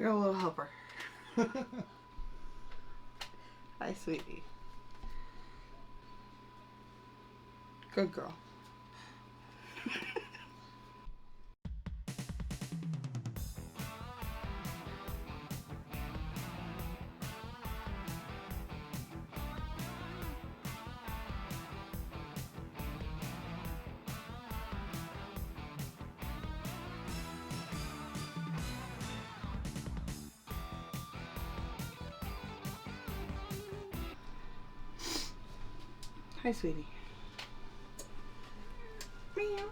You're a little helper. Hi, sweetie. Good girl. Hi, sweetie. Meow.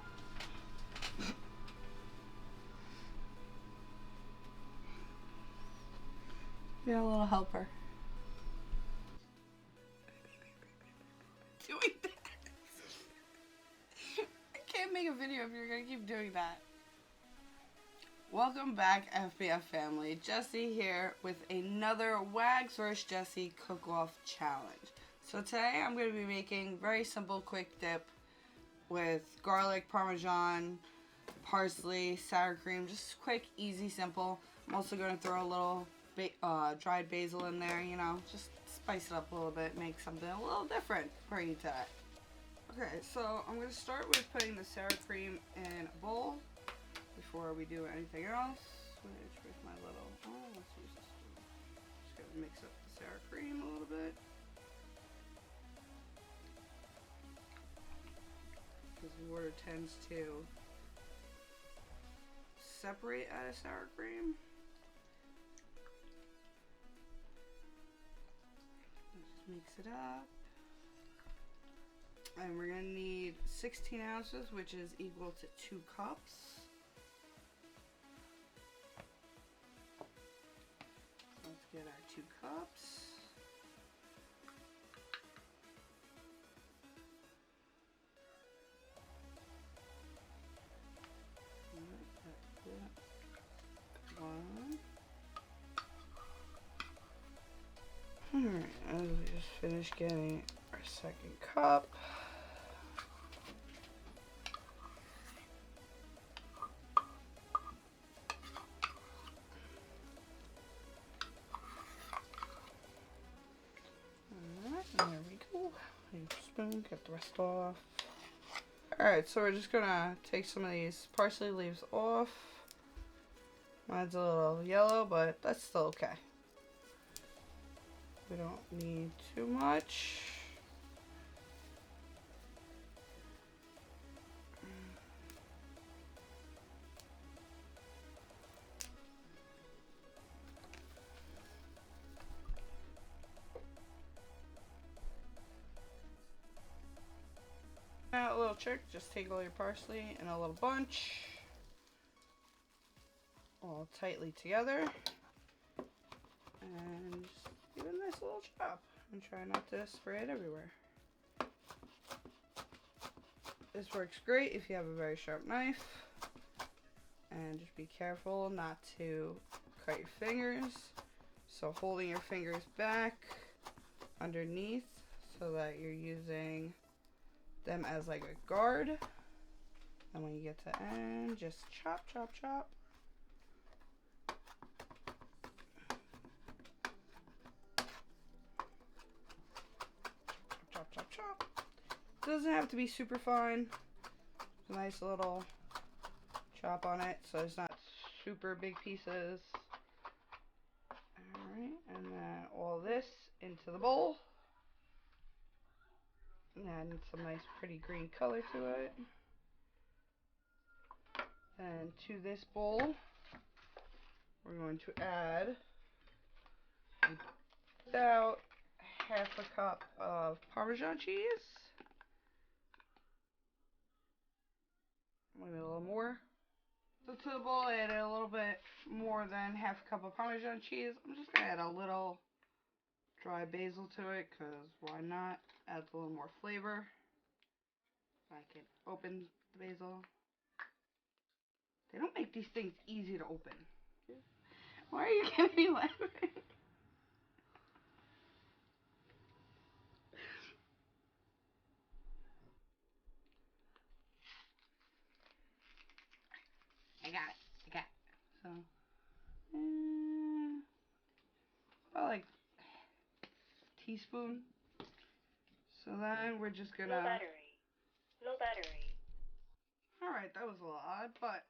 You're a little helper. Doing that. I can't make a video if you're gonna keep doing that. Welcome back, FBF family. Jessie here with another Wagz vs. Jessie cook-off challenge. So today I'm going to be making very simple quick dip with garlic, parmesan, parsley, sour cream. Just quick, easy, simple. I'm also going to throw a little dried basil in there, you know, just spice it up a little bit, make something a little different for you today. Okay, so I'm going to start with putting the sour cream in a bowl before we do anything else. Which with my little, let's use this one. Just going to mix up the sour cream a little bit. Because water tends to separate out of sour cream. Just mix it up. And we're going to need 16 ounces, which is equal to 2 cups. Let's get our 2 cups. Alright, as we just finished getting our second cup. Alright, and there we go. Use a spoon, get the rest off. Alright, so we're just gonna take some of these parsley leaves off. Mine's a little yellow, but that's still okay. We don't need too much. Now, a little trick, just take all your parsley in a little bunch, all tightly together, and just give it a nice little chop, and try not to spray it everywhere. This works great if you have a very sharp knife, and just be careful not to cut your fingers, so holding your fingers back underneath so that you're using them as like a guard, and when you get to end, just chop, chop, chop. Chop, chop, chop. It doesn't have to be super fine. It's a nice little chop on it, so it's not super big pieces. Alright, and then all this into the bowl. And some nice pretty green color to it. And to this bowl, we're going to add about half a cup of Parmesan cheese. Maybe a little more. So to the bowl, I added a little bit more than half a cup of Parmesan cheese. I'm just going to add a little dry basil to it, because why not? Adds a little more flavor. I can open the basil. They don't make these things easy to open. Why are you giving me laughing? I got it. So, like teaspoon. So then we're just gonna. No battery. No battery. Alright, that was a little odd, but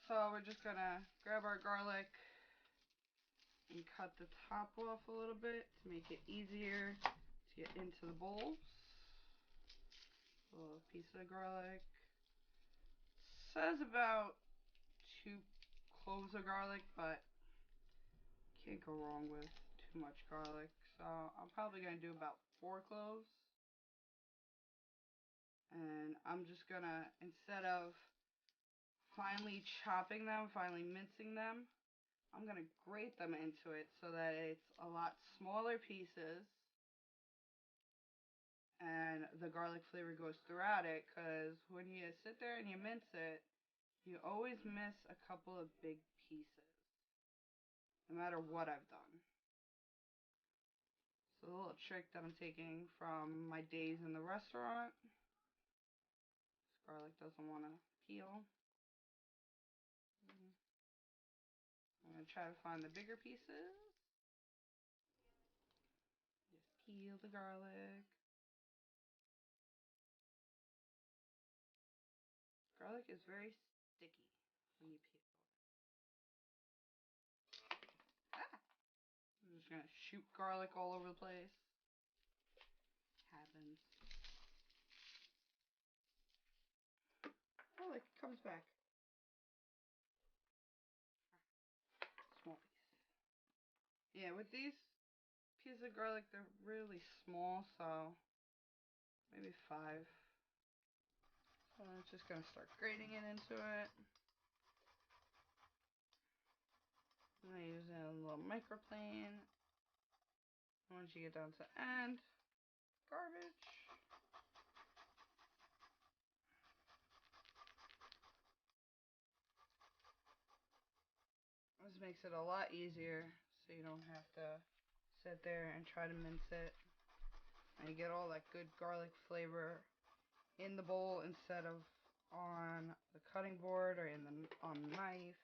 so we're just gonna grab our garlic and cut the top off a little bit to make it easier to get into the bowls. A little piece of garlic. Says about 2 cloves of garlic, but can't go wrong with too much garlic. So I'm probably gonna do about 4 cloves. And I'm just gonna, instead of finely chopping them, finely mincing them, I'm gonna grate them into it so that it's a lot smaller pieces and the garlic flavor goes throughout it, because when you sit there and you mince it, you always miss a couple of big pieces, no matter what I've done. So a little trick that I'm taking from my days in the restaurant. This garlic doesn't want to peel. I'm going to try to find the bigger pieces. Just peel the garlic. Garlic is very sticky when you peel it. Ah! I'm just going to shoot garlic all over the place. Happens. Oh, it comes back. Small piece. Yeah, with these pieces of garlic, they're really small, so maybe 5. So I'm just going to start grating it into it. I'm using a little microplane. Once you get down to the end, garbage. This makes it a lot easier, so you don't have to sit there and try to mince it. And you get all that good garlic flavor in the bowl instead of on the cutting board or on the knife.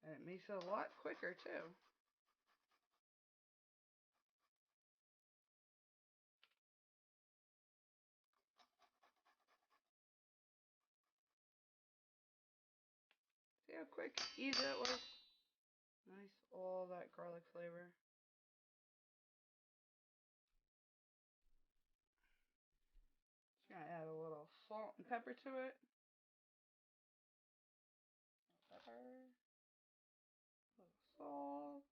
And it makes it a lot quicker too. See how quick, easy that was? Nice, all that garlic flavor. Just gonna add a little salt and pepper to it. Pepper, a little salt,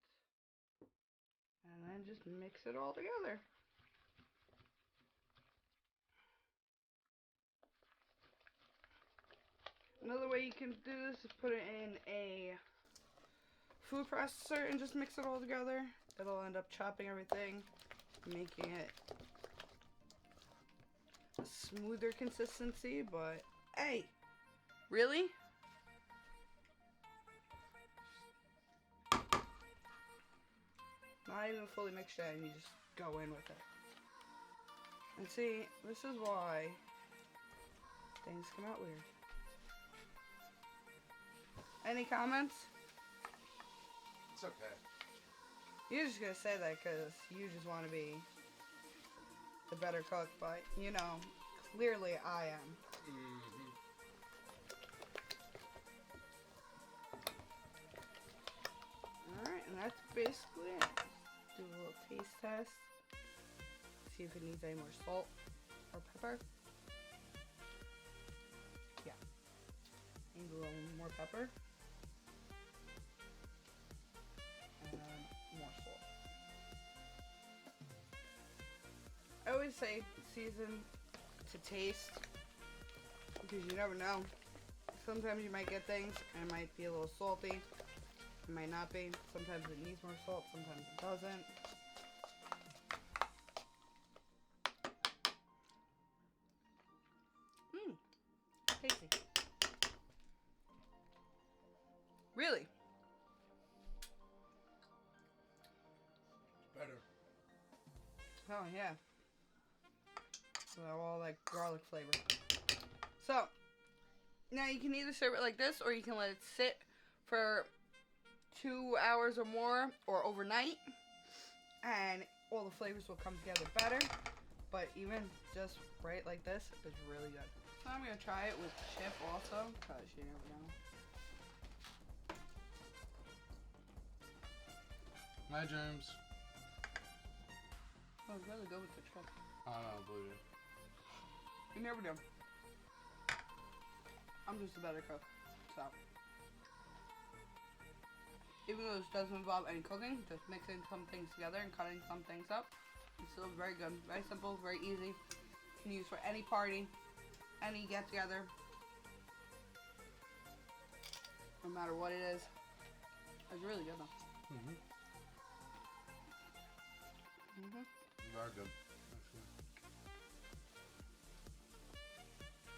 and then just mix it all together. Another way you can do this is put it in a food processor and just mix it all together. It'll end up chopping everything, making it a smoother consistency, but hey, really? Not even fully mixed yet, and you just go in with it. And see, this is why things come out weird. Any comments? It's okay. You're just gonna say that because you just want to be the better cook, but you know, clearly I am. Mm-hmm. Alright, and that's basically it. Do a little taste test. See if it needs any more salt or pepper. Yeah. Need a little more pepper. And more salt. I always say season to taste, because you never know. Sometimes you might get things and it might be a little salty. It might not be. Sometimes it needs more salt, sometimes it doesn't. Tasty. Really? Better. Oh, yeah. So all that garlic flavor. So, Now you can either serve it like this, or you can let it sit for 2 hours or more, or overnight, and all the flavors will come together better. But even just right like this is really good. So I'm gonna try it with Chip also, cause you never know. My germs. Oh, it's really good with the Chip. I don't know, believe it. You never do. I'm just a better cook, so. Even though this doesn't involve any cooking, just mixing some things together and cutting some things up, it's still very good. Very simple, very easy. You can use for any party, any get together, no matter what it is. It's really good though. Very good.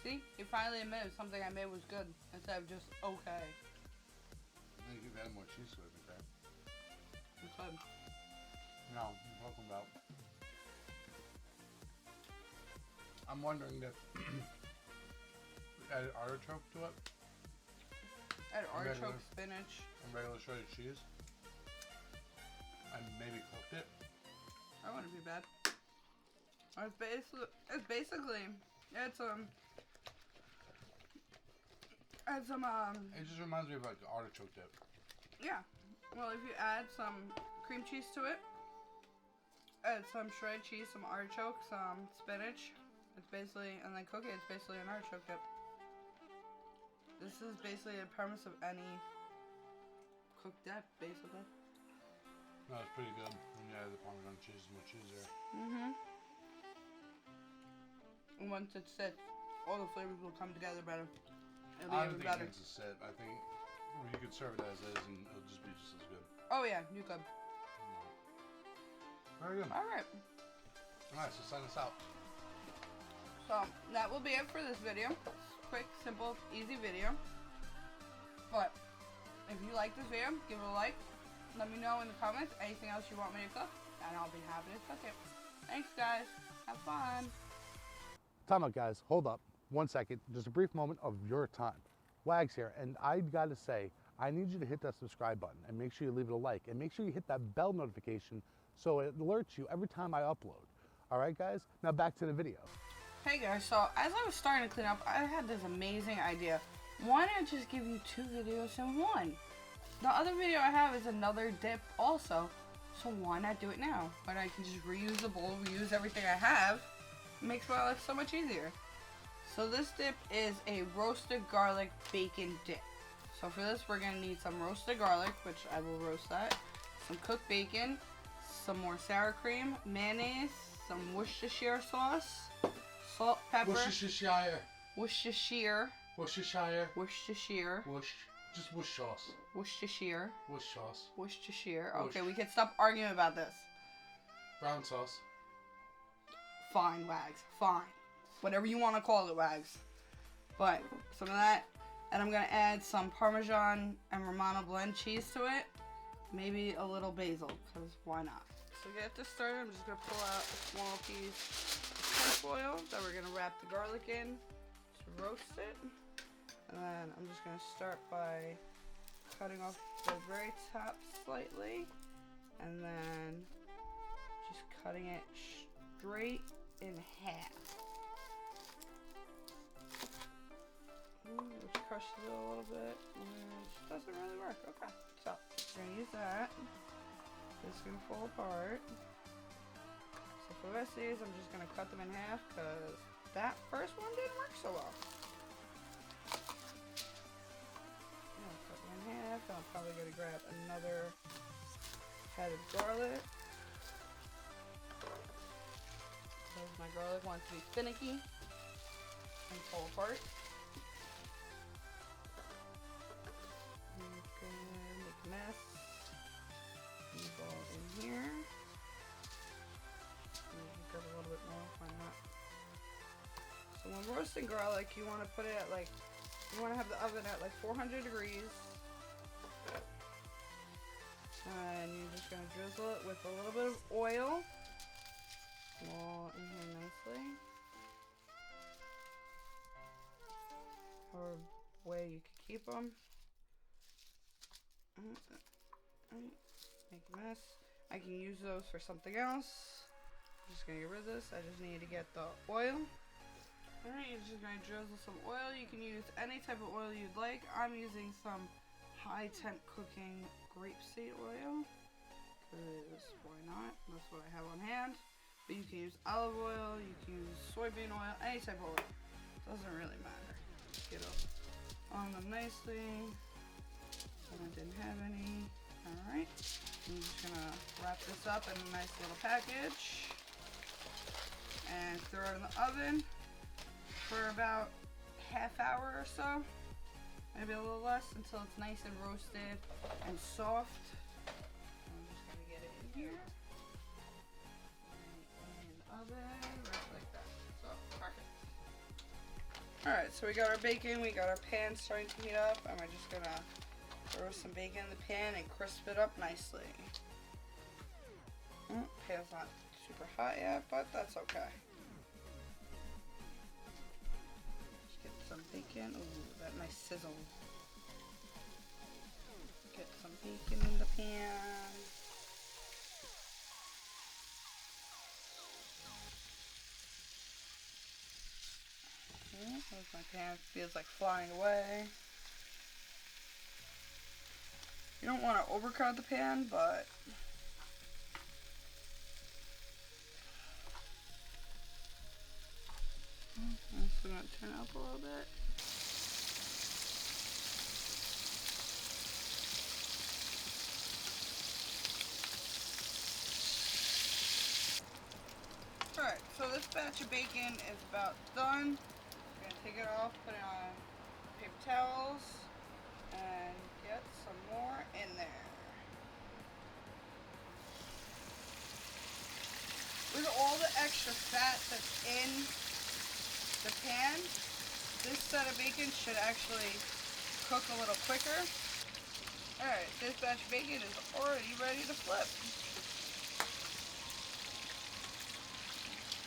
See, you finally admitted something I made was good instead of just okay. I think you've added more cheese to it, okay? It's good. No, I'm talking about. I'm wondering if we added artichoke to it Add artichoke, Regular. spinach. and regular shredded cheese, and maybe cooked it. That wouldn't be bad. It's basically it's some It just reminds me of like artichoke dip. yeah. Well, if you add some cream cheese to it, add some shredded cheese, some artichoke, some spinach, it's basically, and then cook it, it's basically an artichoke dip. This is basically the premise of any cooked dip, basically. No, it's pretty good. When you add the Parmesan cheese, more cheese there. And once it sits, all the flavors will come together better. It'll be I don't even think better. it needs to sit. I think you could serve it as is and it'll just be just as good. Oh yeah, you could. Very good. Alright. Alright, so sign us out. So that will be it for this video. Quick, simple, easy video. But if you like this video, give it a like. Let me know in the comments anything else you want me to cook, and I'll be happy to cook it. Thanks guys. Have fun. Time out, guys. Hold up. 1 second. Just a brief moment of your time. Wagz here, and I gotta say, I need you to hit that subscribe button and make sure you leave it a like and make sure you hit that bell notification so it alerts you every time I upload. All right, guys? Now back to the video. Hey guys, so as I was starting to clean up, I had this amazing idea. Why not just give you 2 videos in one? The other video I have is another dip also, so why not do it now? When I can just reuse the bowl, reuse everything I have, it makes my life so much easier. So this dip is a roasted garlic bacon dip. So for this, we're gonna need some roasted garlic, which I will roast that, some cooked bacon, some more sour cream, mayonnaise, some Worcestershire sauce, salt, pepper, Worcestershire. Worcestershire, Worcestershire. Worcestershire, Just whoosh sauce. Worcestershire, Whoosh sauce. Worcestershire. Whoosh. Okay, we can stop arguing about this. Brown sauce. Fine, Wagz, fine. Whatever you want to call it, Wagz. But some of that, and I'm gonna add some Parmesan and Romano blend cheese to it. Maybe a little basil, because why not? So to get this started, I'm just gonna pull out a small piece of tinfoil that we're gonna wrap the garlic in to roast it. And then I'm just gonna start by cutting off the very top slightly, and then just cutting it straight in half. Which crushes it a little bit, which doesn't really work. Okay, so we're gonna use that. It's gonna fall apart. So for the rest of these, I'm just gonna cut them in half because that first one didn't work so well. I'm gonna cut them in half, and I'm probably gonna grab another head of garlic. Because my garlic wants to be finicky and fall apart. Make a mess. These all in here. Grab a little bit more, why not? So when roasting garlic, you want to put it at like, you want to have the oven at like 400 degrees. And you're just going to drizzle it with a little bit of oil. All in here nicely. Or way you can keep them. Make a mess. I can use those for something else. I'm just gonna get rid of this. I just need to get the oil. Alright, you're just gonna drizzle some oil. You can use any type of oil you'd like. I'm using some high temp cooking grapeseed oil. Because why not? That's what I have on hand. But you can use olive oil, you can use soybean oil, any type of oil. Doesn't really matter. Get on them nicely. And I didn't have any. Alright. I'm just gonna wrap this up in a nice little package. And throw it in the oven for about half hour or so, maybe a little less, until it's nice and roasted and soft. I'm just gonna get it in here, in the oven, right like that. So perfect. All right, so we got our bacon, we got our pan starting to heat up, and we're just gonna throw some bacon in the pan and crisp it up nicely. Pan's not super hot yet, but that's okay. Some bacon. Ooh, that nice sizzle. Get some bacon in the pan. There's my pan. Feels like flying away. You don't want to overcrowd the pan, but I'm also going to turn it up a little bit. Alright, so this batch of bacon is about done. We're going to take it off, put it on paper towels, and get some more in there. With all the extra fat that's in the pan, this set of bacon should actually cook a little quicker. Alright, this batch of bacon is already ready to flip.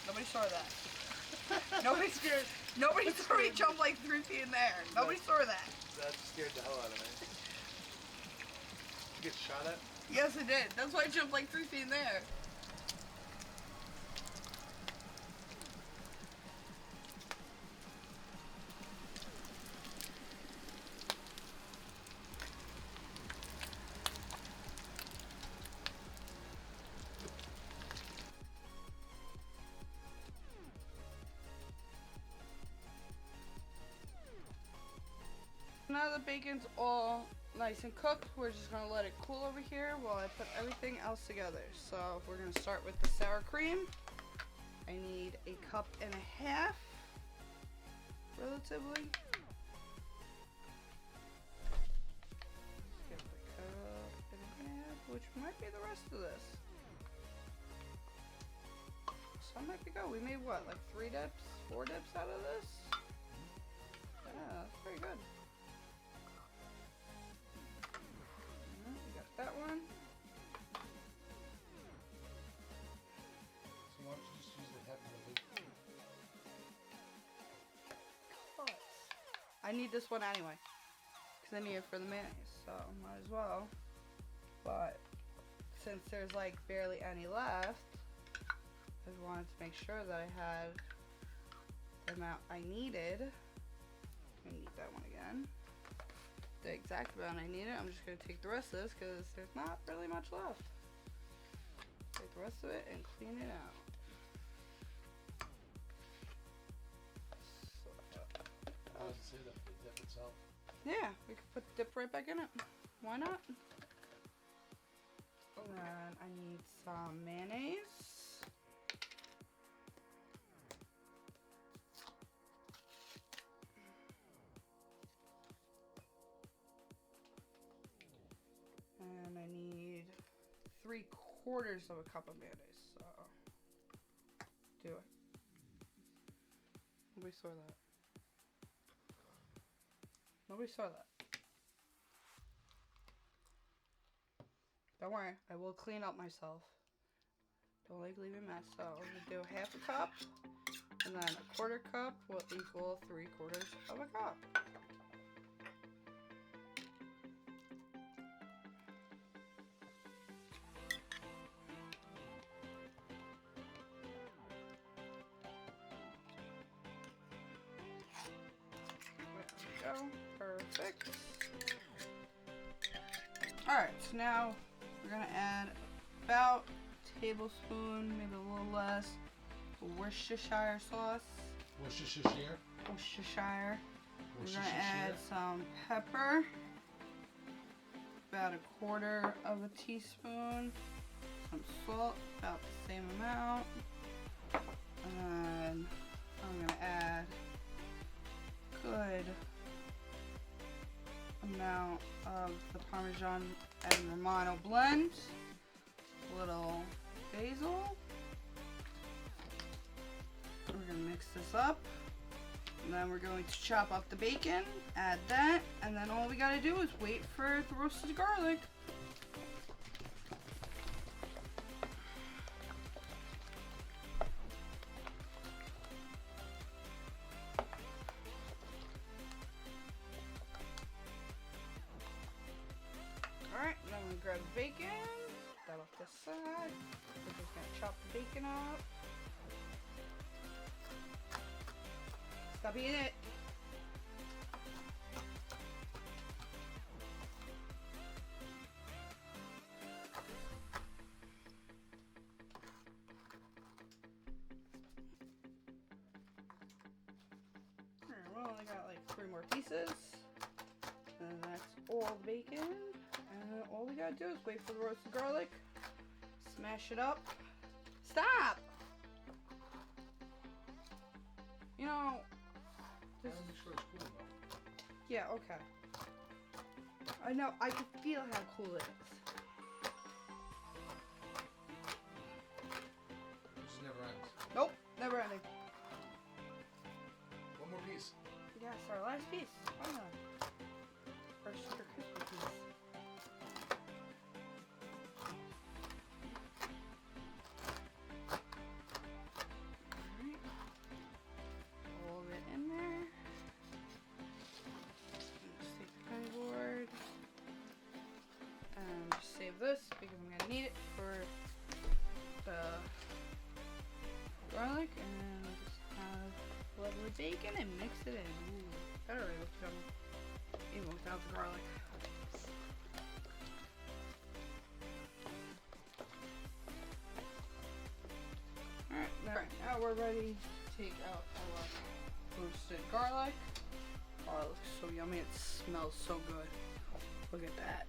Nobody saw that. Nobody saw me jump like 3 feet in the air. Nobody saw that. That scared the hell out of me. You get shot at? Yes, it did. That's why I jumped like 3 feet in the air. Now the bacon's all nice and cooked, we're just going to let it cool over here while I put everything else together. So we're going to start with the sour cream. I need 1.5 cups, relatively. Skip the 1.5 cups, which might be the rest of this. So that might be good. We made what, like 3 dips, 4 dips out of this? Yeah, that's pretty good. That one. So why don't you just use the head of the I need this one anyway, because I need it for the mayonnaise, so might as well. But since there's like barely any left, I wanted to make sure that I had the amount I needed. I need that one again. The exact amount I need it. I'm just going to take the rest of this because there's not really much left. Take the rest of it and clean it out. I was say that the dip itself. Yeah, we could put the dip right back in it. Why not? And I need some mayonnaise. And I need 3/4 of a cup of mayonnaise, so do it. Nobody saw that. Nobody saw that. Don't worry, I will clean up myself. Don't like leaving mess, so I'm gonna do 1/2 cup, and then 1/4 cup will equal 3/4 of a cup. go. Perfect. Alright, so now we're going to add about a tablespoon, maybe a little less, Worcestershire sauce. Worcestershire. Worcestershire. We're going to add some pepper, about a quarter of a teaspoon, some salt, about the same amount, and then I'm going to add a good amount of the Parmesan and Romano blend, a little basil. We're going to mix this up. And then we're going to chop up the bacon, add that, and then all we gotta do is wait for the roasted garlic. Alright, now we're gonna grab the bacon, put that off the side. We're just gonna chop the bacon up. Stop eating it. Alright, well, I got like 3 more pieces. And that's all the bacon. And all we gotta do is wait for the roasted garlic. Smash it up. Stop! You know, this is... Yeah, okay. I know, I can feel how cool it is. This never ends. Nope, never ending. One more piece. Yes, our last piece. Why not? Our sugar crispy piece. This because I'm gonna need it for the garlic, and just have lovely bacon and mix it in. Ooh, that already looks yummy, even without the garlic. Alright, now we're ready to take out our roasted garlic. Oh, it looks so yummy. It smells so good. Look at that.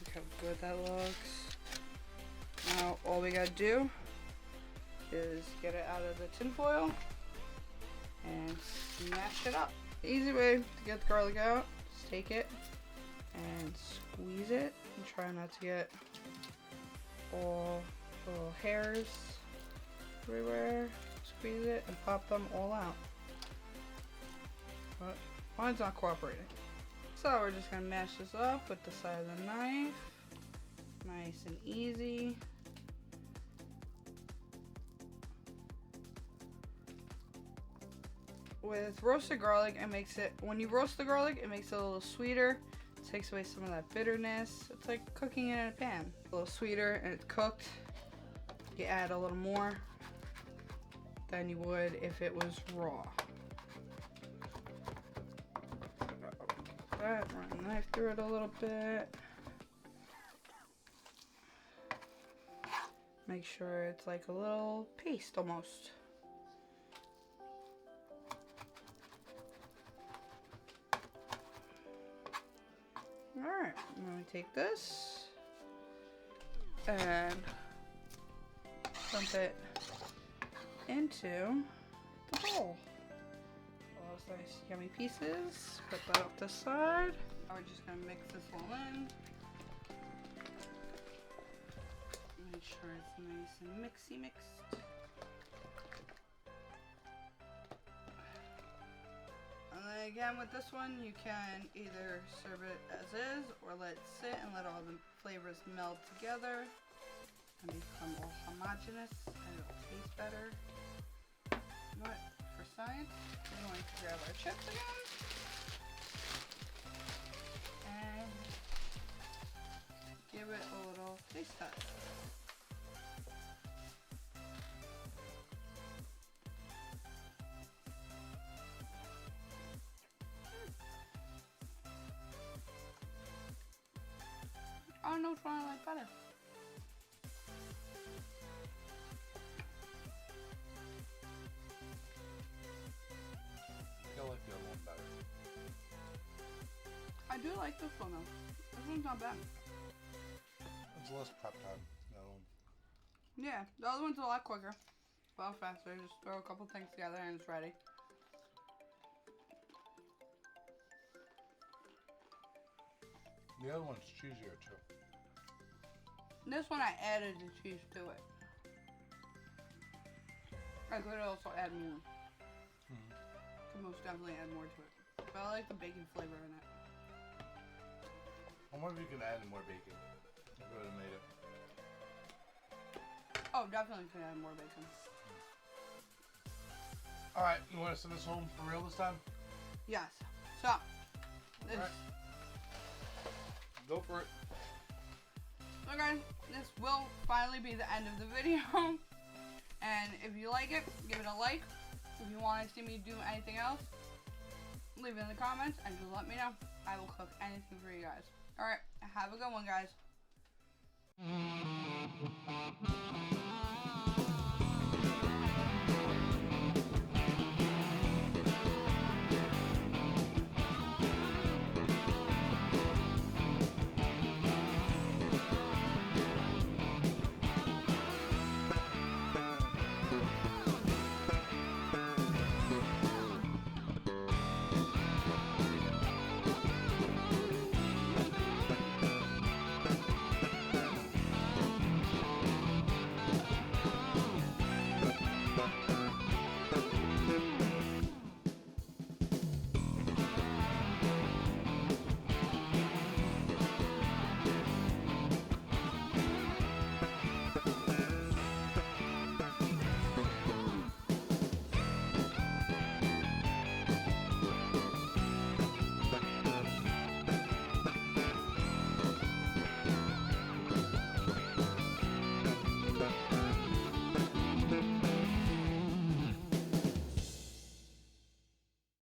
Look how good that looks. Now all we gotta do is get it out of the tin foil and smash it up. The easy way to get the garlic out is take it and squeeze it and try not to get all the little hairs everywhere. Squeeze it and pop them all out. But mine's not cooperating. So we're just gonna mash this up with the side of the knife. Nice and easy. With roasted garlic, it makes it, when you roast the garlic, it makes it a little sweeter. It takes away some of that bitterness. It's like cooking it in a pan. A little sweeter and it's cooked. You add a little more than you would if it was raw. That, run the knife through it a little bit. Make sure it's like a little paste almost. Alright, I'm going to take this and dump it into the bowl. All those nice yummy pieces. Put that up the side. Now we're just going to mix this all in. Make sure it's nice and mixy mixed. And then again with this one, you can either serve it as is or let it sit and let all the flavors meld together and become all homogeneous, and it'll taste better. But for science, we're going to grab our chips again and give it a little taste test. like this one though. This one's not bad. It's less prep time. No. Yeah, the other one's a lot quicker. Well, faster. Just throw a couple things together and it's ready. The other one's cheesier too. This one I added the cheese to it. I could also add more. Could most definitely add more to it. But I like the bacon flavor in it. I wonder if you can add more bacon. I would have made it. Oh, definitely could add more bacon. Alright, you want to send us home for real this time? Yes. So, this. Alright. Go for it. So guys, this will finally be the end of the video. And if you like it, give it a like. If you want to see me do anything else, leave it in the comments and just let me know. I will cook anything for you guys. Alright, have a good one, guys.